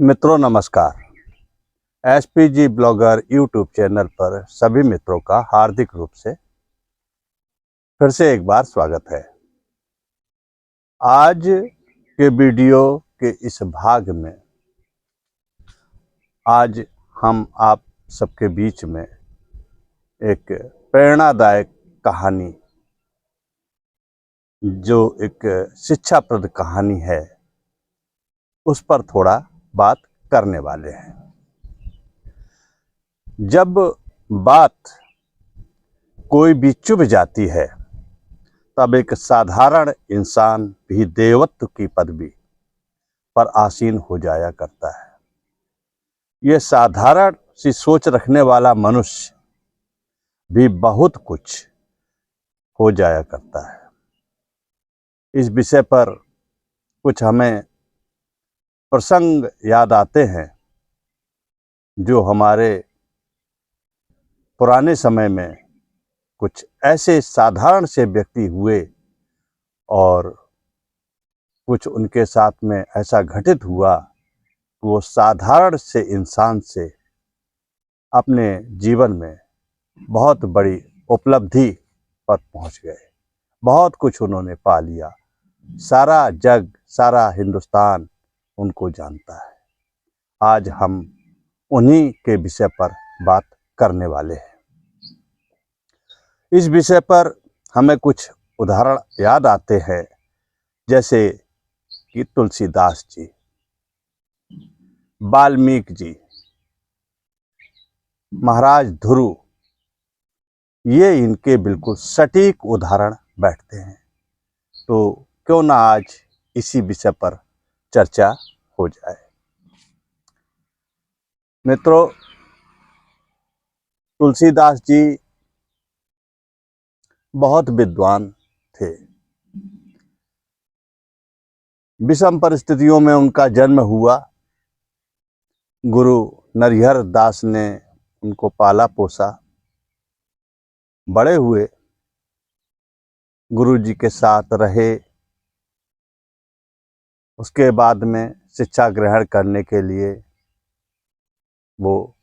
मित्रों नमस्कार। SPG blogger YouTube channel पर सभी मित्रों का हार्दिक रूप से फिर से एक बार स्वागत है। आज के वीडियो के इस भाग में आज हम आप सबके बीच में एक प्रेरणादायक कहानी, जो एक शिक्षाप्रद कहानी है, उस पर थोड़ा बात करने वाले हैं। जब बात कोई भी चुभ जाती है तब एक साधारण इंसान भी देवत्व की पदवी पर आसीन हो जाया करता है। यह साधारण सी सोच रखने वाला मनुष्य भी बहुत कुछ हो जाया करता है। इस विषय पर कुछ हमें प्रसंग याद आते हैं जो हमारे पुराने समय में कुछ ऐसे साधारण से व्यक्ति हुए और कुछ उनके साथ में ऐसा घटित हुआ कि वो साधारण से इंसान से अपने जीवन में बहुत बड़ी उपलब्धि पर पहुंच गए। बहुत कुछ उन्होंने पा लिया। सारा जग, सारा हिंदुस्तान उनको जानता है। आज हम उन्हीं के विषय पर बात करने वाले हैं। इस विषय पर हमें कुछ उदाहरण याद आते हैं, जैसे कि तुलसीदास जी, वाल्मीकि जी, महाराज ध्रुव, ये इनके बिल्कुल सटीक उदाहरण बैठते हैं। तो क्यों ना आज इसी विषय पर चर्चा हो जाए। मित्रों, तुलसीदास जी बहुत विद्वान थे। विषम परिस्थितियों में उनका जन्म हुआ। गुरु नरिहर दास ने उनको पाला पोसा, बड़े हुए, गुरु जी के साथ रहे। उसके बाद में शिक्षा ग्रहण करने के लिए वो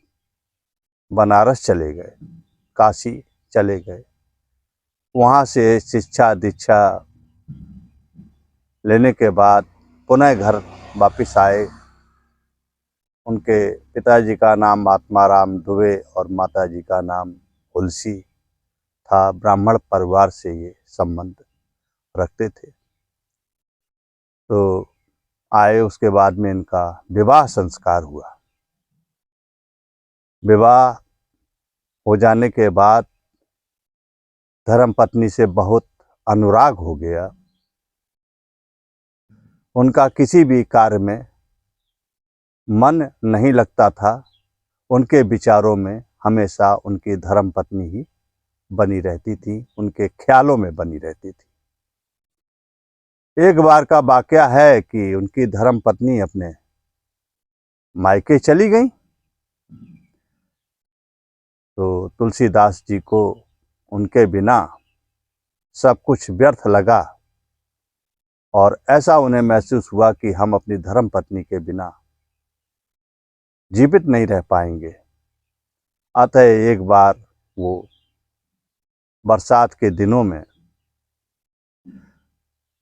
बनारस चले गए, काशी चले गए। वहाँ से शिक्षा दीक्षा लेने के बाद पुनः घर वापस आए। उनके पिताजी का नाम आत्माराम दुबे और माताजी का नाम तुलसी था। ब्राह्मण परिवार से ये संबंध रखते थे। तो आए, उसके बाद में इनका विवाह संस्कार हुआ। विवाह हो जाने के बाद धर्मपत्नी से बहुत अनुराग हो गया। उनका किसी भी कार्य में मन नहीं लगता था। उनके विचारों में हमेशा उनकी धर्मपत्नी ही बनी रहती थी, उनके ख्यालों में बनी रहती थी। एक बार का वाकया है कि उनकी धर्मपत्नी अपने मायके चली गई। तो तुलसीदास जी को उनके बिना सब कुछ व्यर्थ लगा और ऐसा उन्हें महसूस हुआ कि हम अपनी धर्मपत्नी के बिना जीवित नहीं रह पाएंगे। अतः एक बार वो बरसात के दिनों में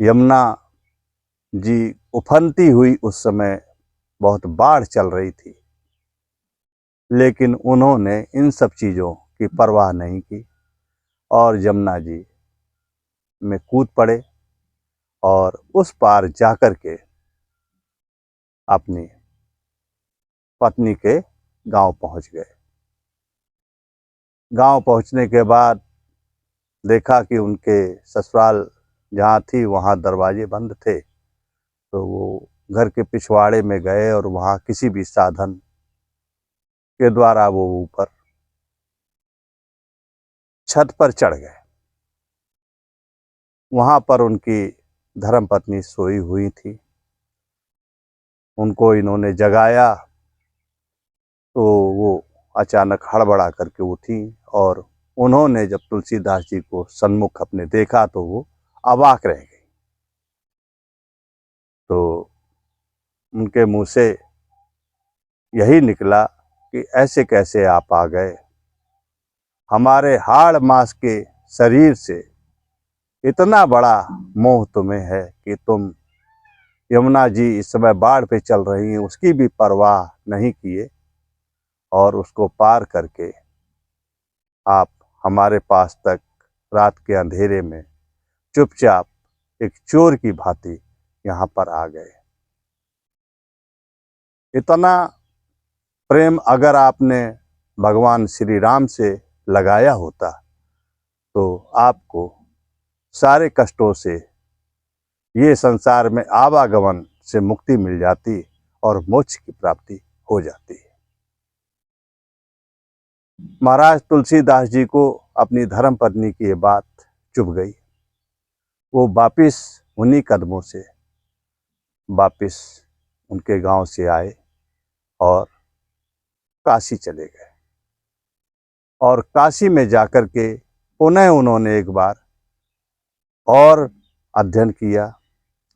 यमुना जी उफनती हुई, उस समय बहुत बाढ़ चल रही थी, लेकिन उन्होंने इन सब चीज़ों की परवाह नहीं की और यमुना जी में कूद पड़े और उस पार जाकर के अपनी पत्नी के गांव पहुंच गए। गांव पहुंचने के बाद देखा कि उनके ससुराल जहाँ थी वहाँ दरवाजे बंद थे। तो वो घर के पिछवाड़े में गए और वहाँ किसी भी साधन के द्वारा वो ऊपर छत पर चढ़ गए। वहाँ पर उनकी धर्मपत्नी सोई हुई थी। उनको इन्होंने जगाया तो वो अचानक हड़बड़ा करके उठी और उन्होंने जब तुलसीदास जी को सन्मुख अपने देखा तो वो अवाक रह गई। तो उनके मुंह से यही निकला कि ऐसे कैसे आप आ गए। हमारे हाड़ मांस के शरीर से इतना बड़ा मोह तुम्हें है कि तुम यमुना जी इस समय बाढ़ पे चल रही हैं, उसकी भी परवाह नहीं किए और उसको पार करके आप हमारे पास तक रात के अंधेरे में चुपचाप एक चोर की भांति यहाँ पर आ गए। इतना प्रेम अगर आपने भगवान श्री राम से लगाया होता तो आपको सारे कष्टों से, ये संसार में आवागमन से मुक्ति मिल जाती और मोक्ष की प्राप्ति हो जाती। महाराज तुलसीदास जी को अपनी धर्मपत्नी की ये बात चुभ गई। वो वापिस उन्हीं कदमों से वापिस उनके गांव से आए और काशी चले गए और काशी में जाकर के पुनः उन्होंने एक बार और अध्ययन किया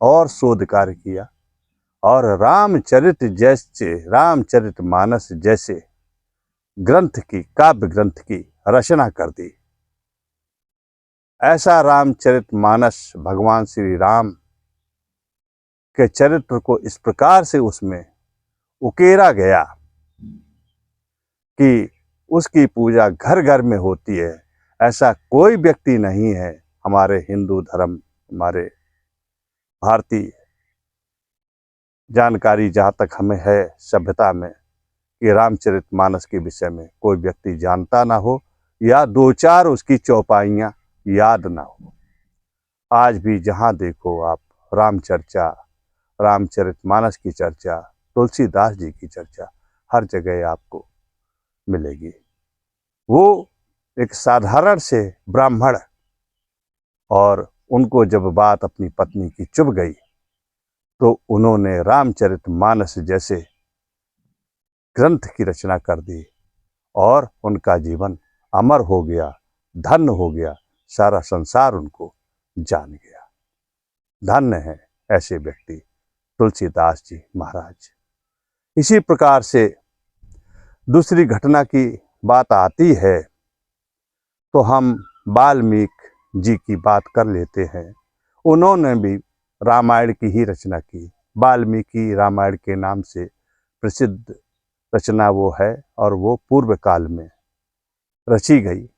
और शोध कार्य किया और रामचरितमानस जैसे ग्रंथ की, काव्य ग्रंथ की रचना कर दी। ऐसा रामचरितमानस भगवान श्री राम के चरित्र को इस प्रकार से उसमें उकेरा गया कि उसकी पूजा घर घर में होती है। ऐसा कोई व्यक्ति नहीं है हमारे हिंदू धर्म, हमारे भारतीय जानकारी जहाँ तक हमें है सभ्यता में, कि रामचरितमानस के विषय में कोई व्यक्ति जानता ना हो या दो चार उसकी चौपाइयाँ याद ना हो। आज भी जहाँ देखो आप रामचरितमानस की चर्चा, तुलसीदास जी की चर्चा हर जगह आपको मिलेगी। वो एक साधारण से ब्राह्मण, और उनको जब बात अपनी पत्नी की चुभ गई तो उन्होंने रामचरितमानस जैसे ग्रंथ की रचना कर दी और उनका जीवन अमर हो गया, धन्य हो गया, सारा संसार उनको जान गया। धन्य है ऐसे व्यक्ति तुलसीदास जी महाराज। इसी प्रकार से दूसरी घटना की बात आती है तो हम वाल्मीकि जी की बात कर लेते हैं। उन्होंने भी रामायण की ही रचना की। वाल्मीकि रामायण के नाम से प्रसिद्ध रचना वो है और वो पूर्व काल में रची गई।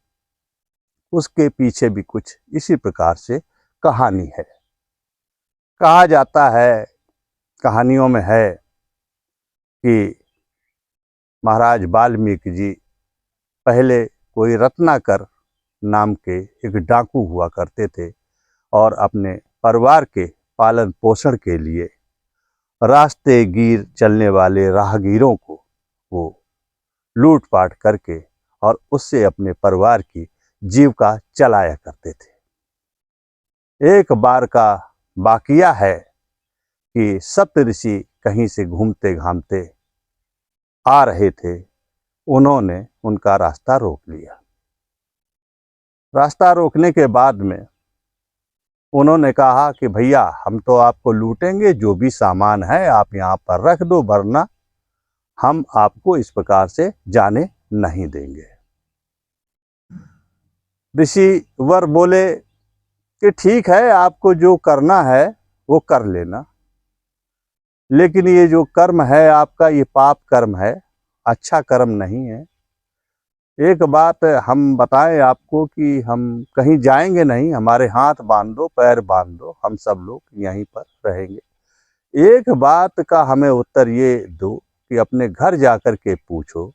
उसके पीछे भी कुछ इसी प्रकार से कहानी है। कहा जाता है, कहानियों में है कि महाराज वाल्मीकि जी पहले कोई रत्नाकर नाम के एक डाकू हुआ करते थे और अपने परिवार के पालन पोषण के लिए रास्ते गिर चलने वाले राहगीरों को वो लूटपाट करके और उससे अपने परिवार की जीविका चलाया करते थे। एक बार का वाकया है कि सप्तऋषि कहीं से घूमते घामते आ रहे थे। उन्होंने उनका रास्ता रोक लिया। रास्ता रोकने के बाद में उन्होंने कहा कि भैया हम तो आपको लूटेंगे, जो भी सामान है आप यहाँ पर रख दो, वरना हम आपको इस प्रकार से जाने नहीं देंगे। ऋषि वर बोले कि ठीक है, आपको जो करना है वो कर लेना, लेकिन ये जो कर्म है आपका, ये पाप कर्म है, अच्छा कर्म नहीं है। एक बात हम बताएं आपको कि हम कहीं जाएंगे नहीं, हमारे हाथ बांध दो, पैर बांध दो, हम सब लोग यहीं पर रहेंगे। एक बात का हमें उत्तर ये दो कि अपने घर जाकर के पूछो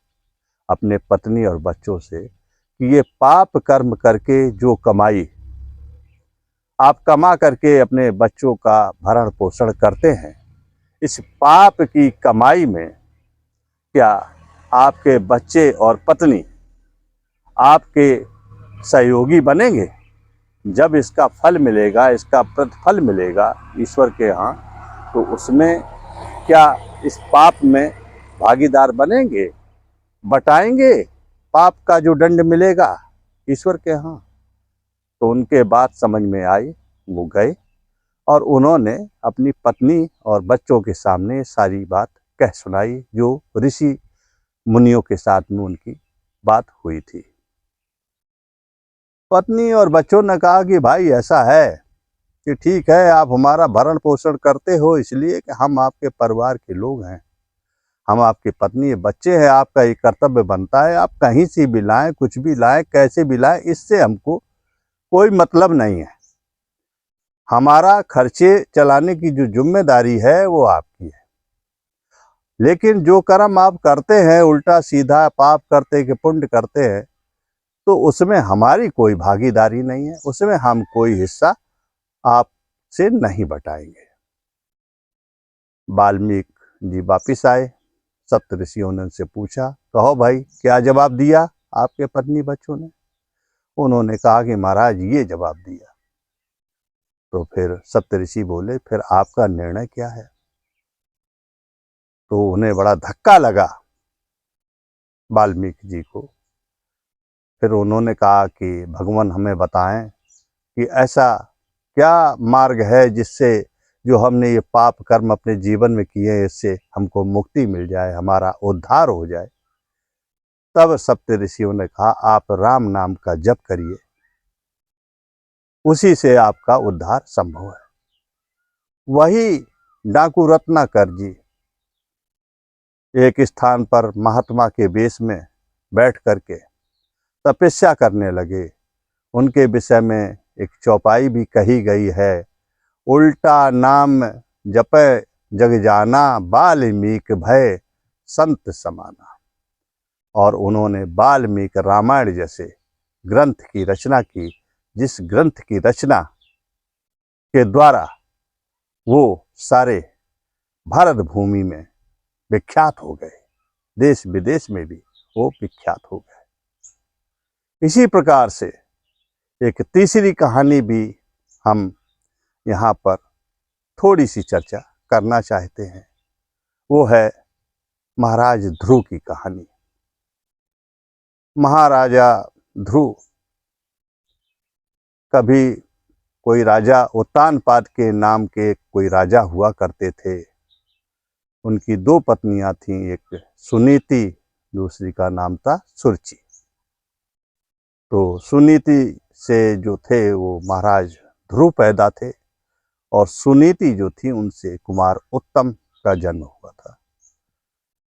अपने पत्नी और बच्चों से कि ये पाप कर्म करके जो कमाई आप कमा करके अपने बच्चों का भरण पोषण करते हैं, इस पाप की कमाई में क्या आपके बच्चे और पत्नी आपके सहयोगी बनेंगे? जब इसका फल मिलेगा, इसका प्रतिफल मिलेगा ईश्वर के यहाँ, तो उसमें क्या इस पाप में भागीदार बनेंगे, बटाएंगे पाप का जो दंड मिलेगा ईश्वर के यहाँ? तो उनके बात समझ में आई, वो गए और उन्होंने अपनी पत्नी और बच्चों के सामने सारी बात कह सुनाई जो ऋषि मुनियों के साथ में उनकी बात हुई थी। पत्नी और बच्चों ने कहा कि भाई ऐसा है कि ठीक है, आप हमारा भरण पोषण करते हो इसलिए कि हम आपके परिवार के लोग हैं, हम आपकी पत्नी बच्चे हैं, आपका ये कर्तव्य बनता है, आप कहीं से भी लाएं, कुछ भी लाएं, कैसे भी लाएं, इससे हमको कोई मतलब नहीं है। हमारा खर्चे चलाने की जो जिम्मेदारी है वो आपकी है, लेकिन जो कर्म आप करते हैं उल्टा सीधा पाप करते कि पुण्य करते हैं, तो उसमें हमारी कोई भागीदारी नहीं है, उसमें हम कोई हिस्सा आपसे नहीं बटाएंगे। वाल्मीकि जी वापिस आए। सप्तऋषियों ने उनसे पूछा, कहो भाई क्या जवाब दिया आपके पत्नी बच्चों ने? उन्होंने कहा कि महाराज ये जवाब दिया। तो फिर सप्तऋषि बोले, फिर आपका निर्णय क्या है? तो उन्हें बड़ा धक्का लगा वाल्मीकि जी को। फिर उन्होंने कहा कि भगवान हमें बताएं कि ऐसा क्या मार्ग है जिससे जो हमने ये पाप कर्म अपने जीवन में किए हैं इससे हमको मुक्ति मिल जाए, हमारा उद्धार हो जाए। तब सप्तऋषियों ने कहा, आप राम नाम का जप करिए, उसी से आपका उद्धार संभव है। वही डाकू रत्नाकर जी एक स्थान पर महात्मा के वेश में बैठ करके तपस्या करने लगे। उनके विषय में एक चौपाई भी कही गई है, उल्टा नाम जपै जग जाना, वाल्मीकि भय संत समाना। और उन्होंने वाल्मीकि रामायण जैसे ग्रंथ की रचना की, जिस ग्रंथ की रचना के द्वारा वो सारे भारत भूमि में विख्यात हो गए, देश विदेश में भी वो विख्यात हो गए। इसी प्रकार से एक तीसरी कहानी भी हम यहाँ पर थोड़ी सी चर्चा करना चाहते हैं, वो है महाराज ध्रुव की कहानी। महाराजा ध्रुव कभी कोई राजा उत्तानपाद के नाम के कोई राजा हुआ करते थे। उनकी दो पत्नियां थीं, एक सुनीति, दूसरी का नाम था सुरुचि। तो सुनीति से जो थे वो महाराज ध्रुव पैदा थे, और सुनीति जो थी उनसे कुमार उत्तम का जन्म हुआ था।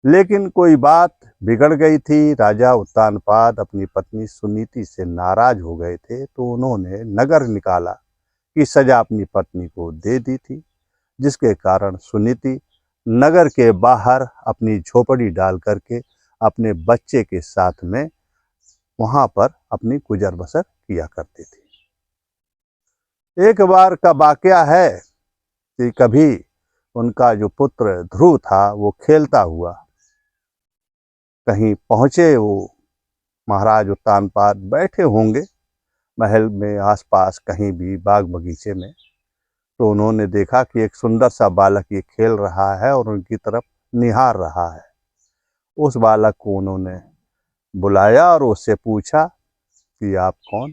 लेकिन कोई बात बिगड़ गई थी, राजा उत्तानपाद अपनी पत्नी सुनीति से नाराज हो गए थे, तो उन्होंने नगर निकाला की सजा अपनी पत्नी को दे दी थी, जिसके कारण सुनीति नगर के बाहर अपनी झोपड़ी डाल करके अपने बच्चे के साथ में वहां पर अपनी गुजर बसर किया करती थी। एक बार का वाकया है कि कभी उनका जो पुत्र ध्रुव था वो खेलता हुआ कहीं पहुंचे, वो महाराज उत्तानपाद बैठे होंगे महल में आसपास कहीं भी बाग बगीचे में, तो उन्होंने देखा कि एक सुंदर सा बालक ये खेल रहा है और उनकी तरफ निहार रहा है। उस बालक को उन्होंने बुलाया और उससे पूछा कि आप कौन?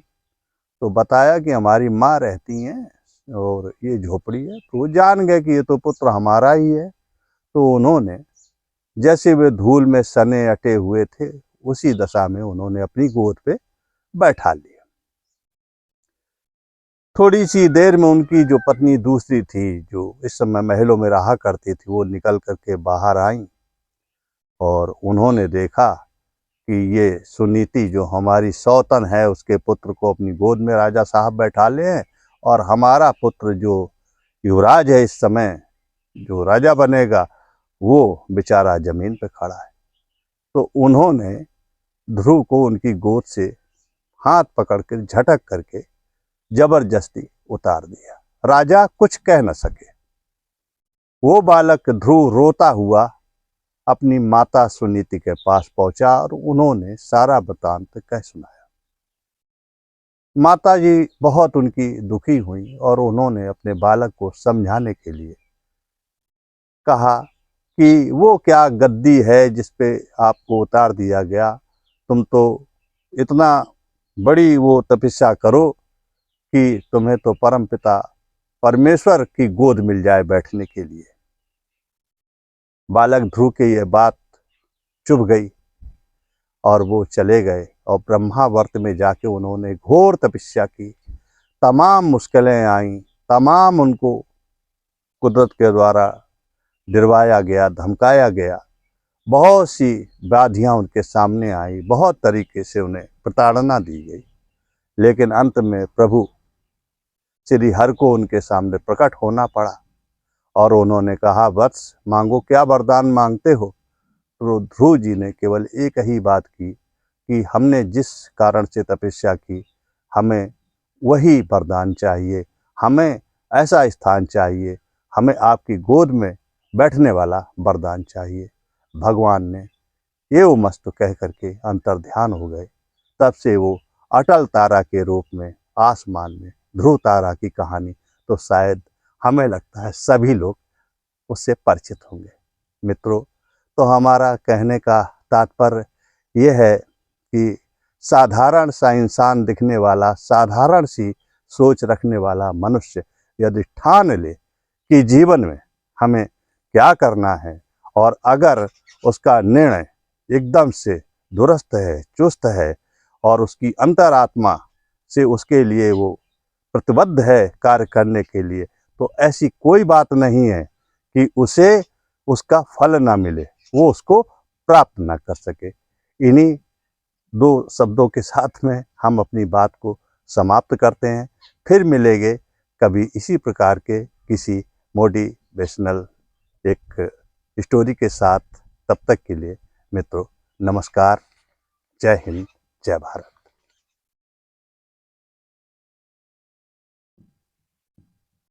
तो बताया कि हमारी माँ रहती हैं और ये झोपड़ी है। तो वो जान गए कि ये तो पुत्र हमारा ही है। तो उन्होंने जैसे वे धूल में सने अटे हुए थे, उसी दशा में उन्होंने अपनी गोद पे बैठा लिया। थोड़ी सी देर में उनकी जो पत्नी दूसरी थी, जो इस समय महलों में रहा करती थी, वो निकल करके बाहर आई और उन्होंने देखा कि ये सुनीति जो हमारी सौतन है उसके पुत्र को अपनी गोद में राजा साहब बैठा ले हैं, और हमारा पुत्र जो युवराज है इस समय जो राजा बनेगा वो बेचारा जमीन पे खड़ा है। तो उन्होंने ध्रुव को उनकी गोद से हाथ पकड़ कर झटक करके जबरदस्ती उतार दिया। राजा कुछ कह न सके। वो बालक ध्रुव रोता हुआ अपनी माता सुनीति के पास पहुंचा और उन्होंने सारा वृतांत कह सुनाया। माता जी बहुत उनकी दुखी हुई और उन्होंने अपने बालक को समझाने के लिए कहा कि वो क्या गद्दी है जिस पे आपको उतार दिया गया, तुम तो इतना बड़ी वो तपस्या करो कि तुम्हें तो परमपिता परमेश्वर की गोद मिल जाए बैठने के लिए। बालक ध्रुव के ये बात चुभ गई और वो चले गए और ब्रह्मावर्त में जाके उन्होंने घोर तपस्या की। तमाम मुश्किलें आईं, तमाम उनको कुदरत के द्वारा डरवाया गया, धमकाया गया, बहुत सी बाधियाँ उनके सामने आई, बहुत तरीके से उन्हें प्रताड़ना दी गई, लेकिन अंत में प्रभु श्री हरि को उनके सामने प्रकट होना पड़ा और उन्होंने कहा, वत्स मांगो, क्या वरदान मांगते हो। तो ध्रुव जी ने केवल एक ही बात की कि हमने जिस कारण से तपस्या की, हमें वही वरदान चाहिए, हमें ऐसा स्थान चाहिए, हमें आपकी गोद में बैठने वाला वरदान चाहिए। भगवान ने ये वो मस्त कह करके अंतर्ध्यान हो गए। तब से वो अटल तारा के रूप में आसमान में, ध्रुव तारा की कहानी तो शायद हमें लगता है सभी लोग उससे परिचित होंगे। मित्रों, तो हमारा कहने का तात्पर्य ये है कि साधारण सा इंसान दिखने वाला, साधारण सी सोच रखने वाला मनुष्य यदि ठान ले कि जीवन में हमें क्या करना है, और अगर उसका निर्णय एकदम से दुरुस्त है, चुस्त है, और उसकी अंतरात्मा से उसके लिए वो प्रतिबद्ध है कार्य करने के लिए, तो ऐसी कोई बात नहीं है कि उसे उसका फल ना मिले, वो उसको प्राप्त ना कर सके। इन्हीं दो शब्दों के साथ में हम अपनी बात को समाप्त करते हैं। फिर मिलेंगे कभी इसी प्रकार के किसी मोटिवेशनल एक स्टोरी के साथ। तब तक के लिए मित्रों, नमस्कार, जय हिंद, जय भारत।